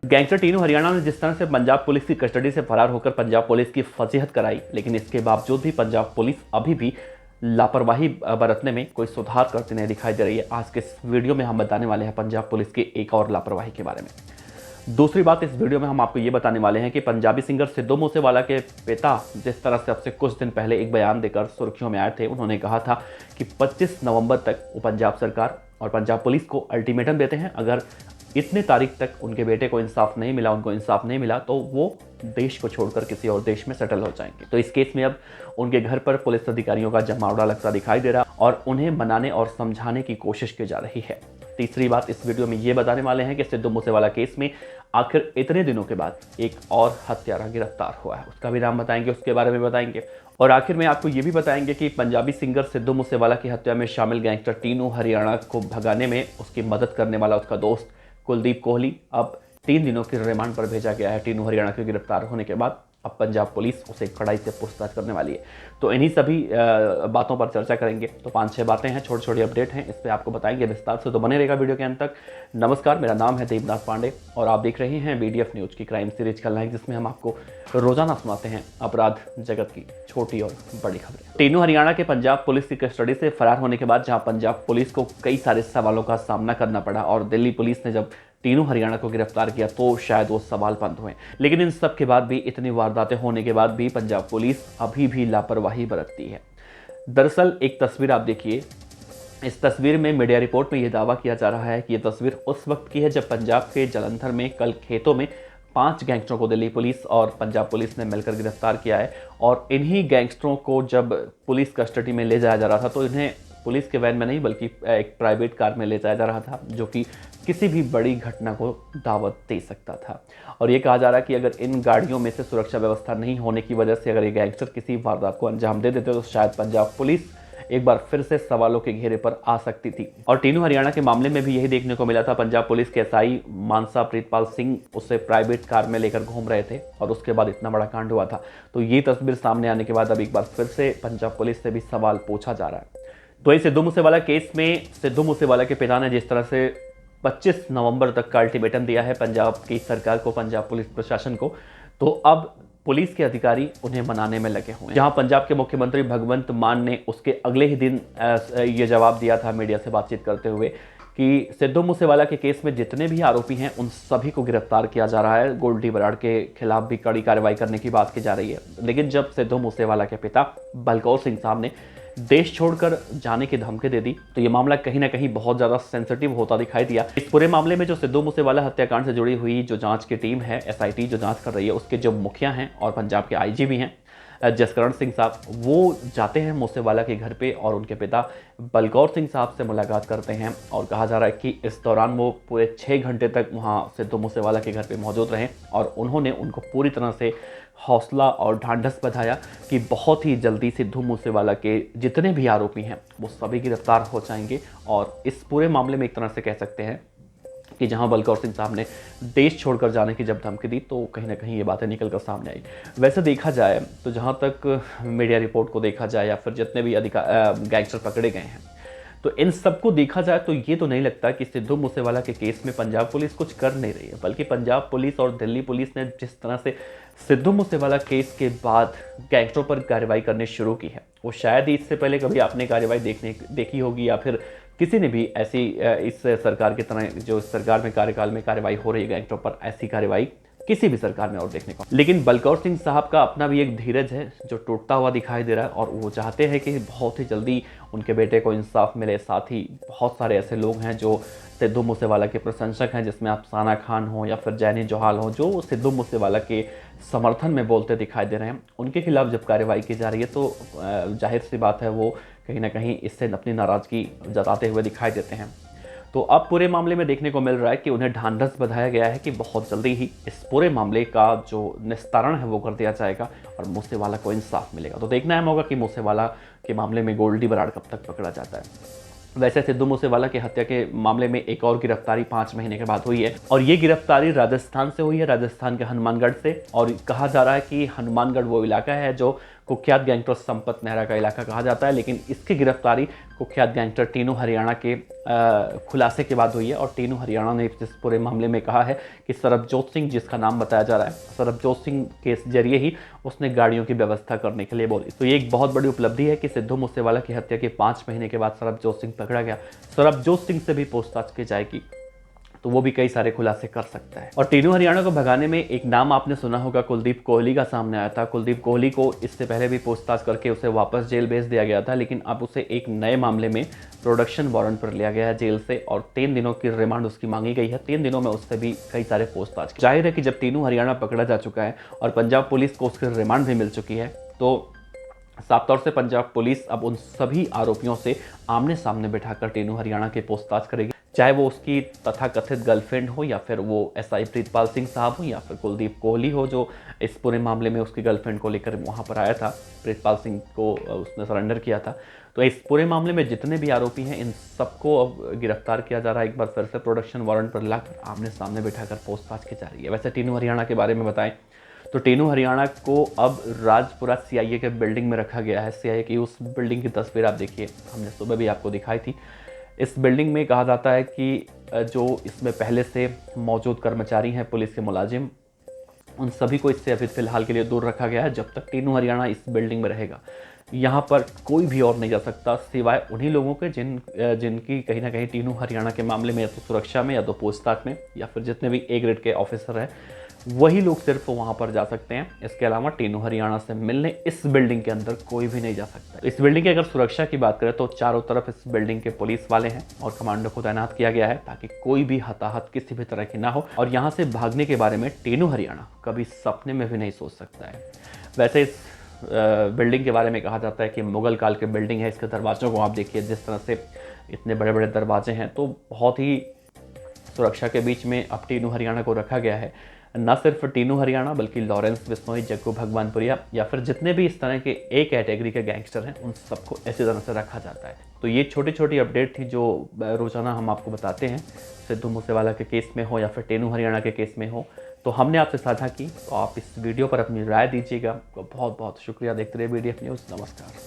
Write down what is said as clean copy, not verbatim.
Gangster Tinu Haryana ने जिस तरह से पंजाब पुलिस की कस्टडी से फरार होकर पंजाब पुलिस की फजीहत कराई, लेकिन इसके बावजूद भी पंजाब पुलिस अभी भी लापरवाही बरतने में कोई सुधार करती नहीं दिखाई दे रही है। आज के इस वीडियो में हम बताने वाले हैं पंजाब पुलिस की एक और लापरवाही के बारे में। दूसरी बात, इस वीडियो में हम आपको ये बताने वाले हैं कि पंजाबी सिंगर सिद्धू मूसेवाला के पिता जिस तरह से अब से कुछ दिन पहले एक बयान देकर सुर्खियों में आए थे, उन्होंने कहा था कि 25 नवंबर तक वो पंजाब सरकार और पंजाब पुलिस को अल्टीमेटम देते हैं, अगर इतने तारीख तक उनके बेटे को इंसाफ नहीं मिला, उनको इंसाफ नहीं मिला, तो वो देश को छोड़कर किसी और देश में सेटल हो जाएंगे। तो इस केस में अब उनके घर पर पुलिस अधिकारियों का जमावड़ा लगता दिखाई दे रहा और उन्हें मनाने और समझाने की कोशिश की जा रही है। तीसरी बात, इस वीडियो में ये बताने वाले हैं कि सिद्धू मूसेवाला केस में आखिर इतने दिनों के बाद एक और हत्यारा गिरफ्तार हुआ है, उसका भी नाम बताएंगे, उसके बारे में बताएंगे। और आखिर में आपको ये भी बताएंगे कि पंजाबी सिंगर सिद्धू मूसेवाला की हत्या में शामिल गैंगस्टर टीनू हरियाणा को भगाने में उसकी मदद करने वाला उसका दोस्त कुलदीप कोहली अब 3 दिनों की रिमांड पर भेजा गया है। टीनू हरियाणा के गिरफ्तार होने के बाद अब पंजाब पुलिस उसे कड़ाई से पूछताछ करने वाली है। तो इन्हीं सभी बातों पर चर्चा करेंगे। तो 5-6 बातें हैं, छोटी छोटी अपडेट हैं, इस पर आपको बताएंगे विस्तार से, तो बने रहेगा वीडियो के अंत तक। नमस्कार, मेरा नाम है देवनाथ पांडे और आप देख रहे हैं BDF न्यूज़ की क्राइम सीरीज खलनायक, जिसमें हम आपको रोजाना सुनाते हैं अपराध जगत की छोटी और बड़ी खबरें। टीनू हरियाणा के पंजाब पुलिस की कस्टडी से फरार होने के बाद जहां पंजाब पुलिस को कई सारे सवालों का सामना करना पड़ा और दिल्ली पुलिस ने जब टीनू हरियाणा को गिरफ्तार किया तो शायद वो सवाल बंद हुए, लेकिन इन सब के बाद भी, इतनी वारदातें होने के बाद भी पंजाब पुलिस अभी भी लापरवाही बरतती है। दरअसल एक तस्वीर आप देखिए, इस तस्वीर में मीडिया रिपोर्ट में यह दावा किया जा रहा है कि यह तस्वीर उस वक्त की है जब पंजाब के जालंधर में कल खेतों में 5 गैंगस्टरों को दिल्ली पुलिस और पंजाब पुलिस ने मिलकर गिरफ्तार किया है। और इन्हीं गैंगस्टरों को जब पुलिस कस्टडी में ले जाया जा रहा था तो इन्हें पुलिस के वैन में नहीं बल्कि एक प्राइवेट कार में ले जाया जा रहा था, जो कि किसी भी बड़ी घटना को दावत दे सकता था। और ये कहा जा रहा है कि अगर इन गाड़ियों में से सुरक्षा व्यवस्था नहीं होने की वजह से अगर ये गैंगस्टर किसी वारदात को अंजाम दे देते तो शायद पंजाब पुलिस एक बार फिर से सवालों के घेरे पर आ सकती थी। और टीनू हरियाणा के मामले में भी यही देखने को मिला था। पंजाब पुलिस के SI मानसा प्रीतपाल सिंह उसे प्राइवेट कार में लेकर घूम रहे थे और उसके बाद इतना बड़ा कांड हुआ था। तो ये तस्वीर सामने आने के बाद अब एक बार फिर से पंजाब पुलिस से भी सवाल पूछा जा रहा है। तो इस सिद्धू मूसेवाला केस में सिद्धू मूसेवाला के पिता ने जिस तरह से 25 नवंबर तक का अल्टीमेटम दिया है पंजाब की सरकार को, पंजाब पुलिस प्रशासन को, तो अब पुलिस के अधिकारी उन्हें मनाने में लगे हुए हैं। जहां पंजाब के मुख्यमंत्री भगवंत मान ने उसके अगले ही दिन ये जवाब दिया था मीडिया से बातचीत करते हुए कि सिद्धू मूसेवाला के केस में जितने भी आरोपी हैं उन सभी को गिरफ्तार किया जा रहा है। गोल्डी बराड़ के खिलाफ भी कड़ी कार्रवाई करने की बात की जा रही है। लेकिन जब सिद्धू मूसेवाला के पिता बलकौर सिंह साहब ने देश छोड़कर जाने की धमकी दे दी तो ये मामला कहीं ना कहीं बहुत ज़्यादा सेंसिटिव होता दिखाई दिया। इस पूरे मामले में जो सिद्धू मूसेवाला हत्याकांड से जुड़ी हुई जो जांच की टीम है, SIT जो जांच कर रही है, उसके जो मुखिया हैं और पंजाब के IG भी हैं जसकरण सिंह साहब, वो जाते हैं मूसेवाला के घर पे और उनके पिता बलकौर सिंह साहब से मुलाकात करते हैं। और कहा जा रहा है कि इस दौरान वो पूरे 6 घंटे तक वहाँ सिद्धू मूसेवाला के घर पे मौजूद रहे और उन्होंने उनको पूरी तरह से हौसला और ढांढस बधाया कि बहुत ही जल्दी सिद्धू मूसेवाला के जितने भी आरोपी हैं वो सभी गिरफ्तार हो जाएंगे। और इस पूरे मामले में एक तरह से कह सकते हैं कि जहां बलकौर सिंह साहब ने देश छोड़कर जाने की जब धमकी दी तो कहीं ना कहीं ये बातें निकल कर सामने आई। वैसे देखा जाए तो जहां तक मीडिया रिपोर्ट को देखा जाए या फिर जितने भी गैंगस्टर पकड़े गए हैं, तो इन सबको देखा जाए तो ये तो नहीं लगता कि सिद्धू मूसेवाला के केस में पंजाब पुलिस कुछ कर नहीं रही है, बल्कि पंजाब पुलिस और दिल्ली पुलिस ने जिस तरह से सिद्धू मूसेवाला केस के बाद गैंगस्टरों पर कार्रवाई करनी शुरू की है, वो शायद ही इससे पहले कभी आपने कार्रवाई देखी होगी या फिर किसी ने भी ऐसी इस सरकार की तरह जो सरकार में कार्यकाल में कार्रवाई हो रही है गैंगस्टरों पर, ऐसी कार्रवाई किसी भी सरकार में और देखने को। लेकिन बलकौर सिंह साहब का अपना भी एक धीरज है जो टूटता हुआ दिखाई दे रहा है और वो चाहते हैं कि बहुत ही जल्दी उनके बेटे को इंसाफ मिले। साथ ही बहुत सारे ऐसे लोग हैं जो सिद्धू मूसेवाला के प्रशंसक हैं, जिसमें अफसाना खान हो या फिर जैनी जोहाल हो, जो सिद्धू मूसेवाला के समर्थन में बोलते दिखाई दे रहे हैं। उनके खिलाफ जब कार्रवाई की जा रही है तो जाहिर सी बात है वो कहीं ना कहीं इससे अपनी नाराज़गी जताते हुए दिखाई देते हैं। तो अब पूरे मामले में देखने को मिल रहा है कि उन्हें ढांढस बंधाया गया है कि बहुत जल्दी ही इस पूरे मामले का जो निस्तारण है वो कर दिया जाएगा और मूसेवाला को इंसाफ मिलेगा। तो देखना अहम होगा कि मूसेवाला के मामले में गोल्डी बराड़ कब तक पकड़ा जाता है। वैसे सिद्धू मूसेवाला की हत्या के मामले में एक और गिरफ्तारी 5 महीने के बाद हुई है और ये गिरफ्तारी राजस्थान से हुई है, राजस्थान के हनुमानगढ़ से। और कहा जा रहा है कि हनुमानगढ़ वो इलाका है जो कुख्यात गैंगस्टर संपत नेहरा का इलाका कहा जाता है, लेकिन इसकी गिरफ्तारी कुख्यात गैंगस्टर टीनू हरियाणा के खुलासे के बाद हुई है। और टीनू हरियाणा ने इस पूरे मामले में कहा है कि सरबजोत सिंह, जिसका नाम बताया जा रहा है, सरबजोत सिंह के जरिए ही उसने गाड़ियों की व्यवस्था करने के लिए बोली। तो ये एक बहुत बड़ी उपलब्धि है कि सिद्धू मूसेवाला की हत्या के 5 महीने के बाद सरबजोत सिंह पकड़ा गया। सरबजोत सिंह से भी पूछताछ की जाएगी तो वो भी कई सारे खुलासे कर सकता है। और टीनू हरियाणा को भगाने में एक नाम आपने सुना होगा, कुलदीप कोहली का सामने आया था। कुलदीप कोहली को इससे पहले भी पूछताछ करके उसे वापस जेल भेज दिया गया था, लेकिन अब उसे एक नए मामले में प्रोडक्शन वारंट पर लिया गया है जेल से और 3 दिनों की रिमांड उसकी मांगी गई है। 3 दिनों में उससे भी कई सारे पूछताछ की। जाहिर है कि जब टीनू हरियाणा पकड़ा जा चुका है और पंजाब पुलिस को उसकी रिमांड भी मिल चुकी है, तो साफ तौर से पंजाब पुलिस अब उन सभी आरोपियों से आमने सामने बिठाकर टीनू हरियाणा की पूछताछ करेगी, चाहे वो उसकी तथाकथित गर्लफ्रेंड हो या फिर वो एसआई प्रीतपाल सिंह साहब हो या फिर कुलदीप कोहली हो, जो इस पूरे मामले में उसकी गर्लफ्रेंड को लेकर वहाँ पर आया था, प्रीतपाल सिंह को उसने सरेंडर किया था। तो इस पूरे मामले में जितने भी आरोपी हैं, इन सबको अब गिरफ्तार किया जा रहा है। एक बार फिर से प्रोडक्शन वारंट पर लाकर आमने सामने बिठाकर पूछताछ की जा रही है। वैसे टीनू हरियाणा के बारे में बताएं तो टीनू हरियाणा को अब राजपुरा सीआईए के बिल्डिंग में रखा गया है। सीआईए की उस बिल्डिंग की तस्वीर आप देखिए, हमने सुबह भी आपको दिखाई थी। इस बिल्डिंग में कहा जाता है कि जो इसमें पहले से मौजूद कर्मचारी हैं, पुलिस के मुलाजिम, उन सभी को इससे अभी फिलहाल के लिए दूर रखा गया है जब तक टीनू हरियाणा इस बिल्डिंग में रहेगा। यहाँ पर कोई भी और नहीं जा सकता सिवाय उन्हीं लोगों के जिनकी कहीं ना कहीं टीनू हरियाणा के मामले में या तो सुरक्षा में या तो पूछताछ में या फिर जितने भी ए ग्रेड के ऑफिसर हैं, वही लोग सिर्फ वहाँ पर जा सकते हैं। इसके अलावा टीनू हरियाणा से मिलने इस बिल्डिंग के अंदर कोई भी नहीं जा सकता। इस बिल्डिंग की अगर सुरक्षा की बात करें तो चारों तरफ इस बिल्डिंग के पुलिस वाले हैं और कमांडो को तैनात किया गया है ताकि कोई भी हताहत किसी भी तरह की ना हो। और यहाँ से भागने के बारे में टीनू हरियाणा कभी सपने में भी नहीं सोच सकता है। वैसे इस बिल्डिंग के बारे में कहा जाता है कि मुगल काल की बिल्डिंग है। इसके दरवाज़ों को आप देखिए, जिस तरह से इतने बड़े बड़े दरवाजे हैं, तो बहुत ही सुरक्षा के बीच में अब टीनू हरियाणा को रखा गया है। न सिर्फ टीनू हरियाणा बल्कि लॉरेंस बिश्नोई, जग्गू भगवानपुरिया या फिर जितने भी इस तरह के ए कैटेगरी के गैंगस्टर हैं, उन सबको ऐसी तरह से रखा जाता है। तो ये छोटी छोटी अपडेट थी जो रोजाना हम आपको बताते हैं, सिद्धू मूसेवाला के केस में हो या फिर टीनू हरियाणा के केस में हो, तो हमने आपसे साझा की। तो आप इस वीडियो पर अपनी राय दीजिएगा। बहुत बहुत शुक्रिया। देखते रहिए BDF न्यूज़। नमस्कार।